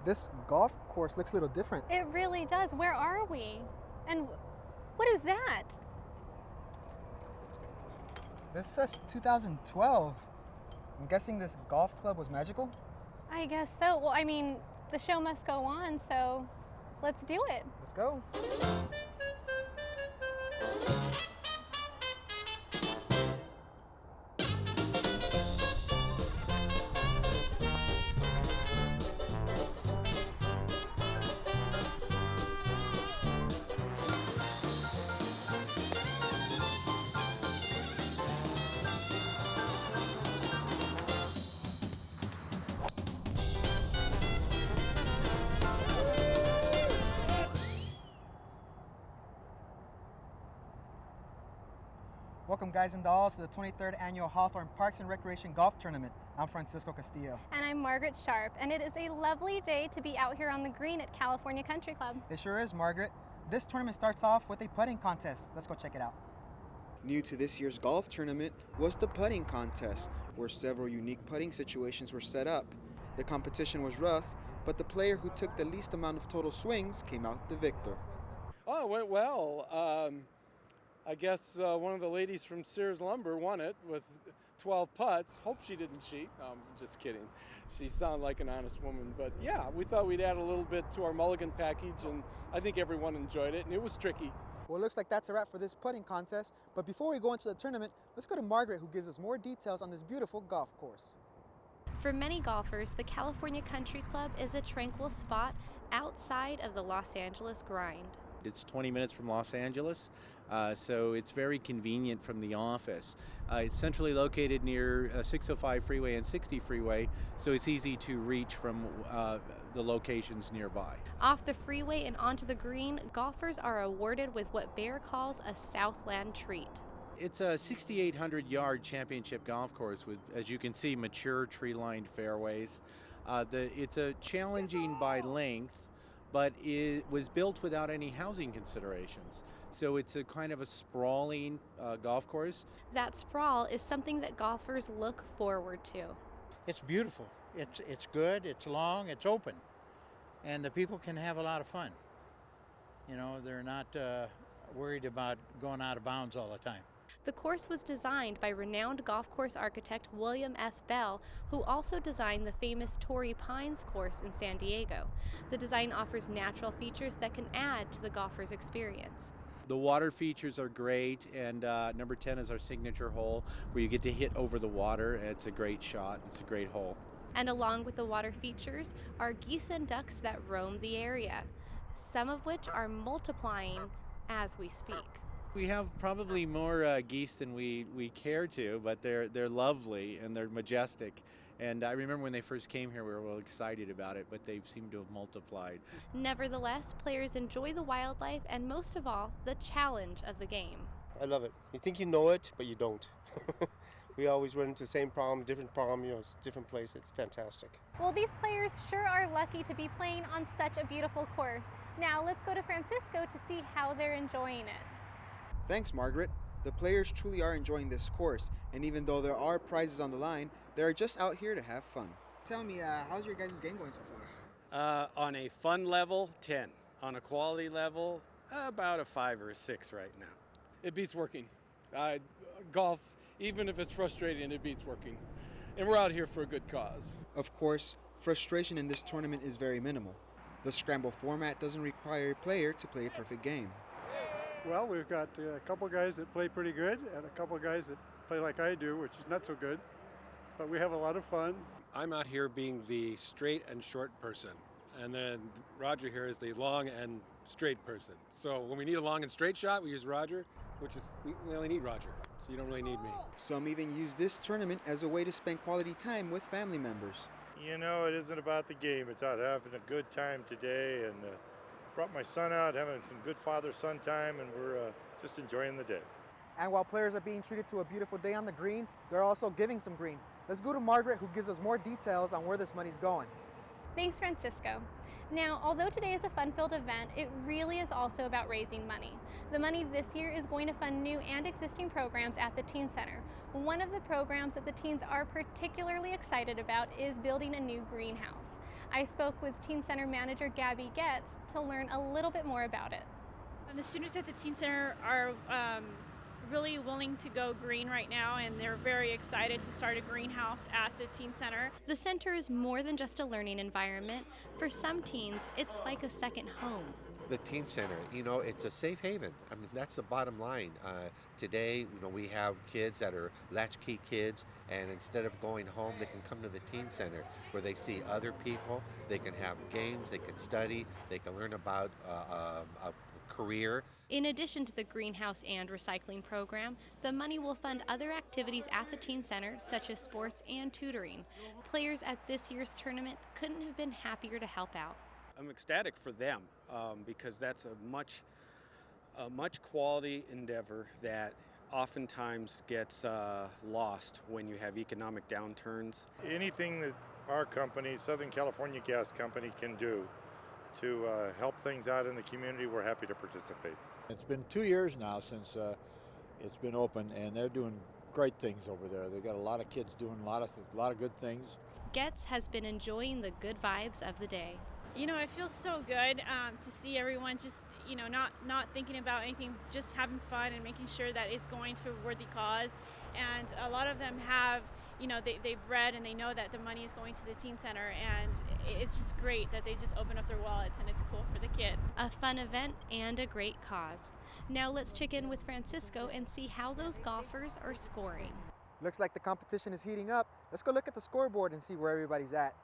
This golf course looks a little different. It really does. Where are we? And what is that? This says 2012. I'm guessing this golf club was magical? I guess so. Well, I mean, the show must go on, so let's do it. Let's go. Welcome, guys and dolls, to the 23rd Annual Hawthorne Parks and Recreation Golf Tournament. I'm Francisco Castillo. And I'm Margaret Sharp, and it is a lovely day to be out here on the green at California Country Club. It sure is, Margaret. This tournament starts off with a putting contest. Let's go check it out. New to this year's golf tournament was the putting contest, where several unique putting situations were set up. The competition was rough, but the player who took the least amount of total swings came out the victor. Oh, it went well. I guess one of the ladies from Sears Lumber won it with 12 putts. Hope she didn't cheat. I'm just kidding. She sounded like an honest woman. But yeah, we thought we'd add a little bit to our mulligan package, and I think everyone enjoyed it, and it was tricky. Well, it looks like that's a wrap for this putting contest. But before we go into the tournament, let's go to Margaret, who gives us more details on this beautiful golf course. For many golfers, the California Country Club is a tranquil spot outside of the Los Angeles grind. It's 20 minutes from Los Angeles, so it's very convenient from the office. It's centrally located near 605 freeway and 60 freeway, so it's easy to reach from the locations nearby. Off the freeway and onto the green, golfers are awarded with what Bear calls a Southland treat. It's a 6,800-yard championship golf course with, as you can see, mature tree-lined fairways. It's a challenging by length, but it was built without any housing considerations. So it's a kind of a sprawling golf course. That sprawl is something that golfers look forward to. It's beautiful. It's good, it's long, it's open, and the people can have a lot of fun. You know, they're not worried about going out of bounds all the time. The course was designed by renowned golf course architect William F. Bell, who also designed the famous Torrey Pines course in San Diego. The design offers natural features that can add to the golfer's experience. The water features are great, and number 10 is our signature hole, where you get to hit over the water. It's a great shot. It's a great hole. And along with the water features are geese and ducks that roam the area, some of which are multiplying as we speak. We have probably more geese than we care to, but they're lovely and they're majestic. And I remember when they first came here, we were real excited about it, but they've seemed to have multiplied. Nevertheless, players enjoy the wildlife and, most of all, the challenge of the game. I love it. You think you know it, but you don't. We always run into the same problem, different problem, it's different place. It's fantastic. Well, these players sure are lucky to be playing on such a beautiful course. Now let's go to Francisco to see how they're enjoying it. Thanks, Margaret. The players truly are enjoying this course, and even though there are prizes on the line, they're just out here to have fun. Tell me, how's your guys' game going so far? On a fun level, 10. On a quality level, about a 5 or a 6 right now. It beats working. Golf, even if it's frustrating, it beats working. And we're out here for a good cause. Of course, frustration in this tournament is very minimal. The scramble format doesn't require a player to play a perfect game. Well, we've got a couple guys that play pretty good and a couple guys that play like I do, which is not so good. But we have a lot of fun. I'm out here being the straight and short person. And then Roger here is the long and straight person. So when we need a long and straight shot, we use Roger, we only need Roger. So you don't really need me. Some even use this tournament as a way to spend quality time with family members. You know, it isn't about the game. It's out having a good time today, and brought my son out, having some good father-son time, and we're just enjoying the day. And while players are being treated to a beautiful day on the green, they're also giving some green. Let's go to Margaret, who gives us more details on where this money's going. Thanks, Francisco. Now, although today is a fun-filled event, it really is also about raising money. The money this year is going to fund new and existing programs at the Teen Center. One of the programs that the teens are particularly excited about is building a new greenhouse. I spoke with Teen Center manager Gabby Getz to learn a little bit more about it. And the students at the Teen Center are really willing to go green right now, and they're very excited to start a greenhouse at the Teen Center. The center is more than just a learning environment. For some teens, it's like a second home. The Teen Center, it's a safe haven. I mean, that's the bottom line. Today, we have kids that are latchkey kids, and instead of going home, they can come to the Teen Center where they see other people, they can have games, they can study, they can learn about a career. In addition to the greenhouse and recycling program, the money will fund other activities at the Teen Center, such as sports and tutoring. Players at this year's tournament couldn't have been happier to help out. I'm ecstatic for them because that's a much quality endeavor that oftentimes gets lost when you have economic downturns. Anything that our company, Southern California Gas Company, can do to help things out in the community, we're happy to participate. It's been 2 years now since it's been open, and they're doing great things over there. They've got a lot of kids doing a lot of good things. Getz has been enjoying the good vibes of the day. It feels so good to see everyone just, not thinking about anything, just having fun and making sure that it's going to a worthy cause. And a lot of them have, they've read and they know that the money is going to the Teen Center, and it's just great that they just open up their wallets, and it's cool for the kids. A fun event and a great cause. Now let's check in with Francisco and see how those golfers are scoring. Looks like the competition is heating up. Let's go look at the scoreboard and see where everybody's at.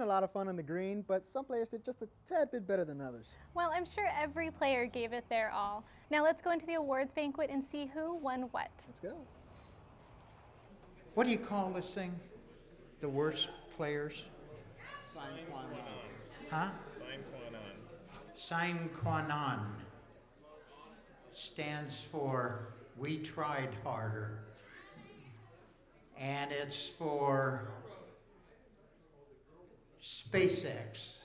A lot of fun on the green, but some players did just a tad bit better than others. Well, I'm sure every player gave it their all. Now let's go into the awards banquet and see who won what. Let's go. What do you call this thing? The worst players? Sine qua non. Huh? Sine qua non. Sine qua non stands for we tried harder. And it's for SpaceX.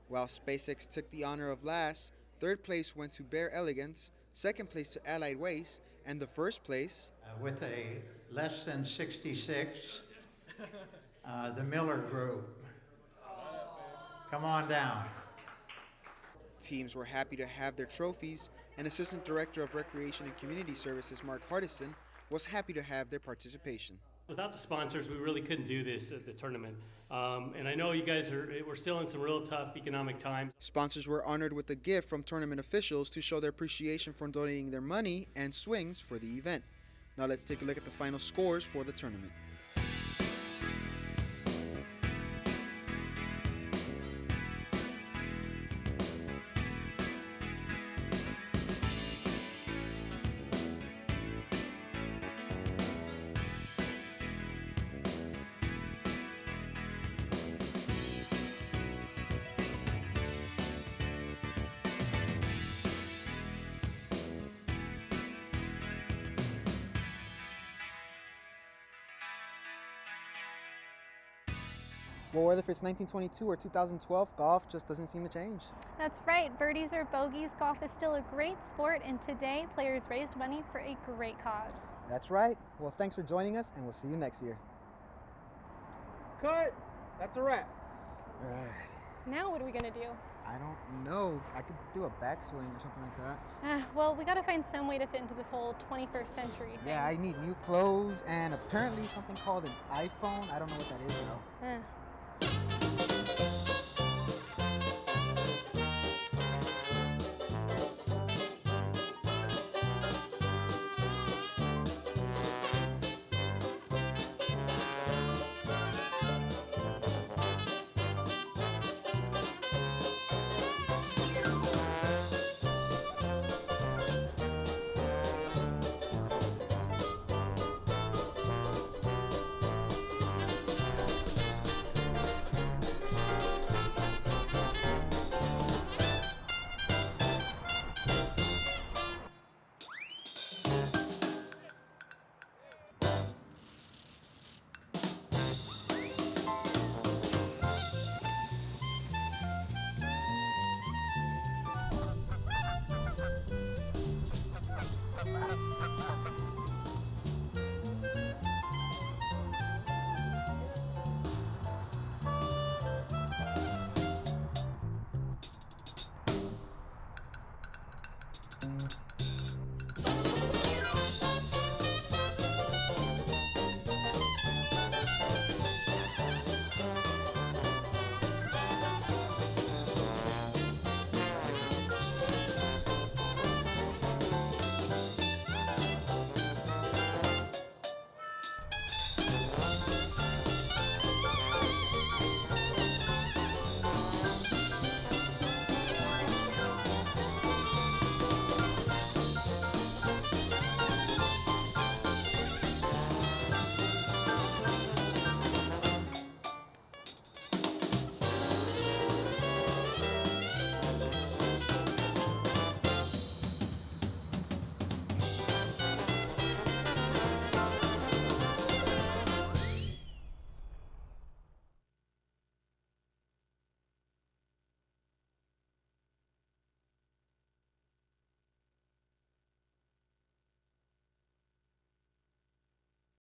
While SpaceX took the honor of last, third place went to Bare Elegance, second place to Allied Waste, and the first place, with a less than 66, the Miller Group. Come on down. Teams were happy to have their trophies, and Assistant Director of Recreation and Community Services Mark Hardison was happy to have their participation. Without the sponsors, we really couldn't do this at the tournament. And I know you guys we're still in some real tough economic times. Sponsors were honored with a gift from tournament officials to show their appreciation for donating their money and swings for the event. Now let's take a look at the final scores for the tournament. Well, whether if it's 1922 or 2012, golf just doesn't seem to change. That's right. Birdies or bogeys, golf is still a great sport, and today players raised money for a great cause. That's right. Well, thanks for joining us, and we'll see you next year. Cut! That's a wrap. All right. Now what are we going to do? I don't know. I could do a backswing or something like that. Well, we got to find some way to fit into this whole 21st century thing. Yeah, I need new clothes and apparently something called an iPhone. I don't know what that is, though. Bye.